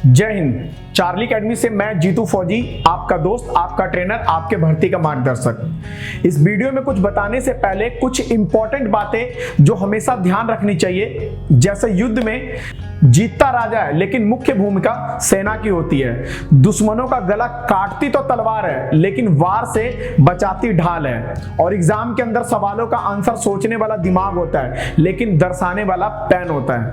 जय Hind. Charlie academy से मैं जीतू फौजी, आपका दोस्त, आपका ट्रेनर, आपके भर्ती का मार्गदर्शक। इस वीडियो में कुछ बताने से पहले कुछ इंपॉर्टेंट बातें जो हमेशा ध्यान रखनी चाहिए। जैसे युद्ध में जीतता राजा है, लेकिन मुख्य भूमिका सेना की होती है। दुश्मनों का गला काटती तो तलवार है, लेकिन वार से बचाती ढाल है। और एग्जाम के अंदर सवालों का आंसर सोचने वाला दिमाग होता है, लेकिन दर्शाने वाला पेन होता है।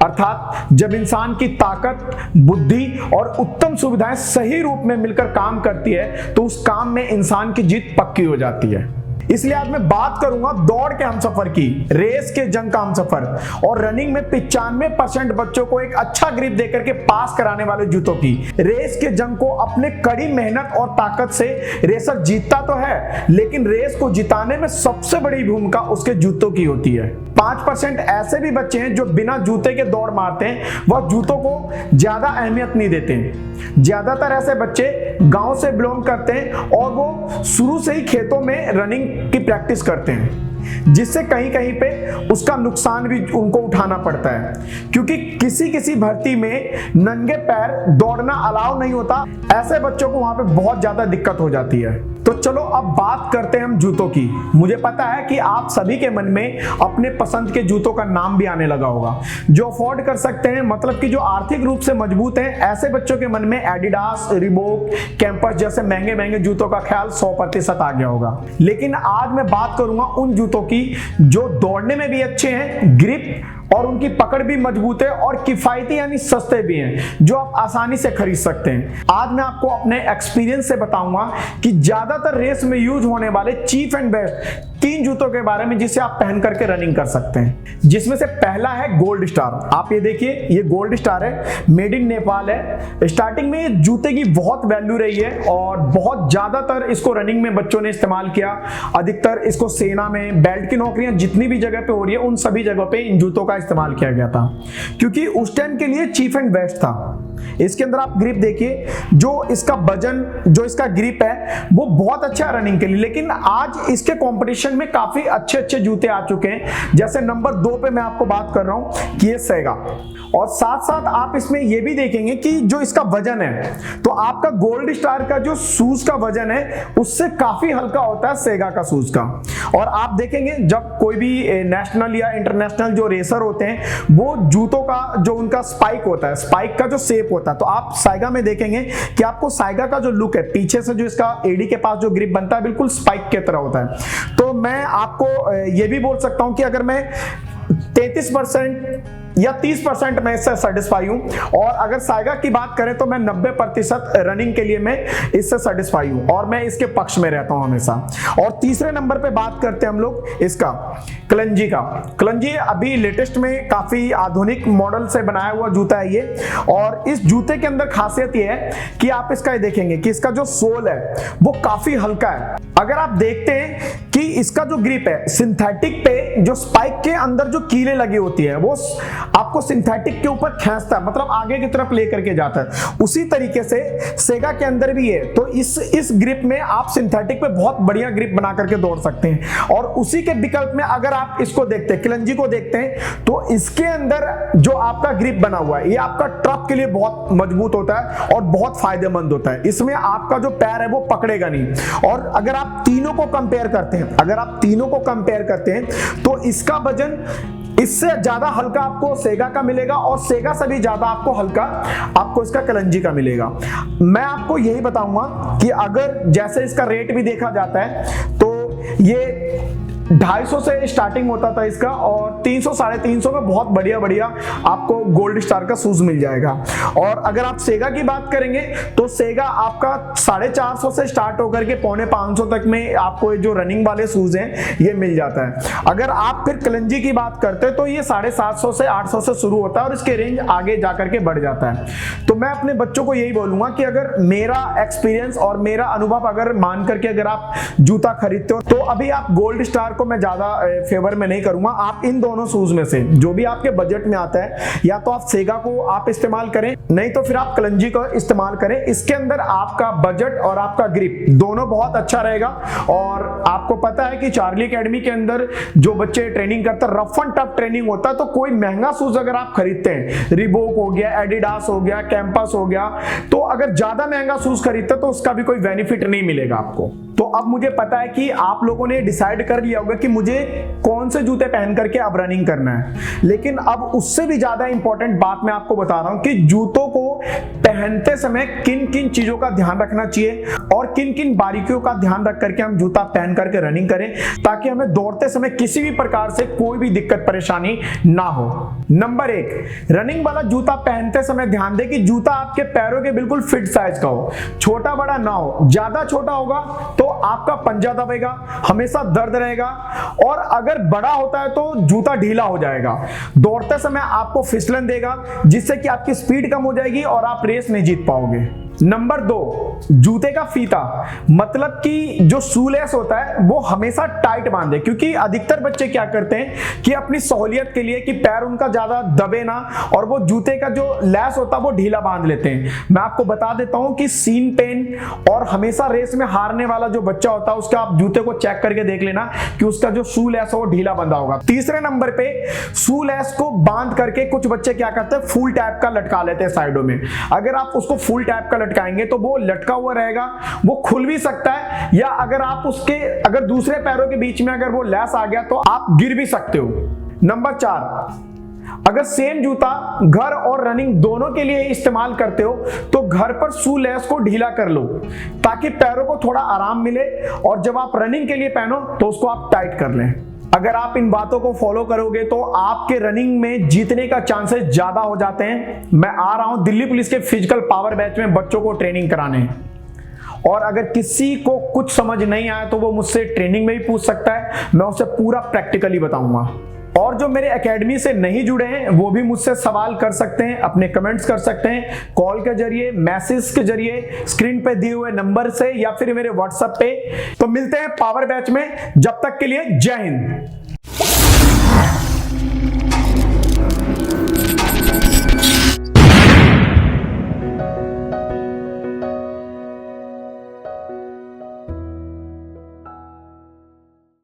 अर्थात जब इंसान की ताकत, बुद्धि और उत्तम सुविधाएं सही रूप में मिलकर काम करती है, तो उस काम में इंसान की जीत पक्की हो जाती है। इसलिए आज मैं बात करूंगा दौड़ के हमसफर की, रेस के जंग का हमसफर, और रनिंग में 95% बच्चों को एक अच्छा ग्रिप देकर के पास कराने वाले जूतों की। रेस के जंग को अपने कड़ी मेहनत और ताकत से रेसर जीतता तो है, लेकिन रेस को जिताने में सबसे बड़ी भूमिका उसके जूतों की होती है। 5% ऐसे भी बच्चे हैं जो बिना जूते के दौड़ मारते हैं, वह जूतों को ज्यादा अहमियत नहीं देते हैं। ज्यादातर ऐसे बच्चे गांव से बिलोंग करते हैं और वो शुरू से ही खेतों में रनिंग की प्रैक्टिस करते हैं, जिससे कहीं कहीं पे उसका नुकसान भी उनको उठाना पड़ता है, क्योंकि किसी किसी भर्ती में नंगे पैर दौड़ना अलाउ नहीं होता। ऐसे बच्चों को वहां पे बहुत ज्यादा दिक्कत हो जाती है। तो चलो अब बात करते हैं हम जूतों की। मुझे पता है कि आप सभी के मन में अपने पसंद के जूतों का नाम भी आने लगा होगा, जो अफोर्ड कर सकते हैं, मतलब कि जो आर्थिक रूप से मजबूत हैं। ऐसे बच्चों के मन में एडिडास, रिबॉक, कैंपस जैसे महंगे महंगे जूतों का ख्याल 100% आ गया होगा। लेकिन आज मैं बात करूंगा उन जूतों की जो दौड़ने में भी अच्छे हैं, ग्रिप और उनकी पकड़ भी मजबूत है, और किफायती यानी सस्ते भी हैं, जो आप आसानी से खरीद सकते हैं। आज मैं आपको अपने एक्सपीरियंस से बताऊंगा कि ज्यादातर रेस में यूज होने वाले चीप एंड बेस्ट 3 जूतों के बारे में, जिसे आप पहन करके रनिंग कर सकते हैं। जिसमें से पहला है गोल्ड स्टार। आप ये देखिए, ये गोल्ड स्टार है, मेड इन नेपाल है। स्टार्टिंग में ये जूते की बहुत वैल्यू रही है और बहुत ज्यादातर इसको रनिंग में बच्चों ने इस्तेमाल किया। अधिकतर इसको सेना में, बेल्ट की नौकरियां जितनी भी जगह पे हो रही है, उन सभी जगहों पे इन जूतों का इस्तेमाल किया गया था, क्योंकि उस टाइम के लिए चीप एंड बेस्ट था। इसके अंदर आप ग्रिप देखिए, जो इसका वजन, जो इसका ग्रिप है, वो बहुत अच्छा है रनिंग के लिए। लेकिन आज इसके कंपटीशन में काफी अच्छे अच्छे जूते आ चुके हैं। जैसे नंबर 2 पे मैं आपको बात कर रहा हूं कि ये सेगा, और साथ साथ आप इसमें ये भी देखेंगे कि जो इसका वजन है, तो आपका गोल्ड स्टार का जो शूज का वजन है, उससे काफी हल्का होता है सेगा का शूज का। और आप देखेंगे जब कोई भी नेशनल या इंटरनेशनल जो रेसर होते हैं, वो जूतों का जो उनका स्पाइक होता है, स्पाइक का जो शेप होता है, तो आप साइगा में देखेंगे कि आपको साइगा का जो लुक है, पीछे से जो इसका एडी के पास जो ग्रिप बनता है, बिल्कुल स्पाइक की तरह होता है। तो मैं आपको ये भी बोल सकता हूं कि अगर मैं 33% या 30% मैं इससे सेटिस्फाई हूं, और अगर साइगा की बात करें तो मैं 90% रनिंग के लिए मैं इससे सेटिस्फाई हूं, और मैं इसके पक्ष में रहता हूं हमेशा। और तीसरे नंबर पे बात करते हैं हम लोग इसका क्लंजी का। क्लंजी अभी लेटेस्ट में काफी आधुनिक मॉडल से बनाया हुआ जूता है ये, और इस जूते के अंदर खासियत ये है कि आप इसका ये देखेंगे कि इसका जो सोल है वो काफी हल्का है। अगर आप देखते हैं कि इसका जो ग्रिप है, सिंथेटिक पे जो स्पाइक के अंदर जो कीलें लगी होती है, वो आपको सिंथेटिक के ऊपर खींचता है, मतलब आगे की तरफ लेकर के जाता है। उसी तरीके से सेगा के अंदर भी है। तो इस ग्रिप में आप सिंथेटिक पे बहुत बढ़िया ग्रिप बना करके दौड़ सकते हैं। और उसी के विकल्प में अगर आप इसको देखते हैं, क्लंजी को देखते हैं, तो इसके अंदर जो आपका ग्रिप बना हुआ है, ये आपका ट्रक के लिए बहुत मजबूत होता है और बहुत फायदेमंद होता है। इसमें आपका जो पैर है वो पकड़ेगा नहीं। और अगर आप तीनों को कंपेयर करते हैं, तो इसका वजन इससे ज्यादा हल्का आपको सेगा का मिलेगा, और सेगा से भी ज्यादा आपको हल्का आपको इसका क्लंजी का मिलेगा। मैं आपको यही बताऊंगा कि अगर जैसे इसका रेट भी देखा जाता है, तो ये 250 से स्टार्टिंग होता था इसका, और 300 साढ़े 300 में बहुत बढ़िया बढ़िया आपको गोल्ड स्टार का शूज मिल जाएगा। और अगर आप सेगा की बात करेंगे, तो सेगा आपका 450 से स्टार्ट होकर के 450 तक में आपको जो रनिंग वाले शूज हैं ये मिल जाता है। अगर आप फिर क्लंजी की बात करते हैं, तो ये 750 से 800 से शुरू होता है, और इसके रेंज आगे जाकर के बढ़ जाता है। तो मैं अपने बच्चों को यही बोलूंगा कि अगर मेरा एक्सपीरियंस और मेरा अनुभव अगर मान करके अगर आप जूता खरीदते हो, तो अभी आप गोल्ड स्टार को मैं ज्यादा फेवर में नहीं करूंगा। आप इन दोनों शूज में से जो भी आपके बजट में आता है, या तो आप सेगा को आप इस्तेमाल करें, नहीं तो फिर आप कलंजी को इस्तेमाल करें। इसके अंदर आपका बजट और आपका ग्रिप दोनों बहुत अच्छा रहेगा। और आपको पता है कि चार्ली एकेडमी के अंदर जो बच्चे ट्रेनिंग करते हैं, रफ एंड टफ ट्रेनिंग होता है। तो कोई महंगा शूज अगर आप खरीदते हैं, रिबोक हो गया, एडिडास हो गया, कैंपस हो गया, तो अगर ज्यादा महंगा शूज खरीदते तो उसका भी कोई बेनिफिट नहीं मिलेगा आपको। तो अब मुझे पता है कि आप लोगों ने डिसाइड कर लिया होगा कि मुझे कौन से जूते पहन करके अब रनिंग करना है, लेकिन अब उससे भी ज्यादा इंपॉर्टेंट बात मैं आपको बता रहा हूं कि जूतों को पहनते समय किन किन चीजों का ध्यान रखना चाहिए और किन किन बारीकियों का ध्यान रख करके हम जूता पहन करके रनिंग करें, ताकि हमें दौड़ते समय किसी भी प्रकार से कोई भी दिक्कत परेशानी ना हो। नंबर 1, रनिंग वाला जूता पहनते समय ध्यान दें कि जूता आपके पैरों के बिल्कुल फिट साइज का हो, छोटा बड़ा ना हो। ज्यादा छोटा होगा तो आपका पंजा दबेगा, हमेशा दर्द रहेगा, और अगर बड़ा होता है तो जूता ढीला हो जाएगा, दौड़ते समय आपको फिसलन देगा, जिससे कि आपकी स्पीड कम हो जाएगी और आप रेस नहीं जीत पाओगे। नंबर 2, जूते का फीता, मतलब कि जो शूलेस होता है वो हमेशा टाइट बांधे, क्योंकि अधिकतर बच्चे क्या करते हैं कि अपनी सहूलियत के लिए कि पैर उनका ज्यादा दबे ना, और वो जूते का जो लेस होता है वो ढीला बांध लेते हैं। मैं आपको बता देता हूं कि सीन पेन और हमेशा रेस में हारने वाला जो बच्चा होता है उसका आप जूते को चेक करके देख लेना कि उसका जो शू लेस है वो ढीला बंधा होगा। तीसरे नंबर पे, शू लेस को बांध करके कुछ बच्चे क्या करते हैं, फुल टाइप का लटका लेते हैं साइडों में। अगर आप उसको फुल टाइप का लटकाएंगे तो वो लटका हुआ रहेगा, वो खुल भी सकता है, या अगर दूसरे पैरों के बीच में अगर वो लेस आ गया तो आप गिर भी सकते हो। नंबर 4, अगर सेम जूता घर और रनिंग दोनों के लिए इस्तेमाल करते हो तो घर पर शू लेस को ढीला कर लो, ताकि पैरों को थोड़ा आराम मिले, और जब आप रनिंग के लिए पहनो तो उसको आप टाइट कर लें। अगर आप इन बातों को फॉलो करोगे तो आपके रनिंग में जीतने का चांसेस ज्यादा हो जाते हैं। मैं आ रहा हूं दिल्ली पुलिस के फिजिकल पावर बैच में बच्चों को ट्रेनिंग कराने, और अगर किसी को कुछ समझ नहीं आया तो वो मुझसे ट्रेनिंग में भी पूछ सकता है, मैं उसे पूरा प्रैक्टिकली बताऊंगा। और जो मेरे एकेडमी से नहीं जुड़े हैं वो भी मुझसे सवाल कर सकते हैं, अपने कमेंट्स कर सकते हैं, कॉल के जरिए, मैसेज के जरिए, स्क्रीन पे दिए हुए नंबर से, या फिर मेरे व्हाट्सएप पे। तो मिलते हैं पावर बैच में, जब तक के लिए जय हिंद।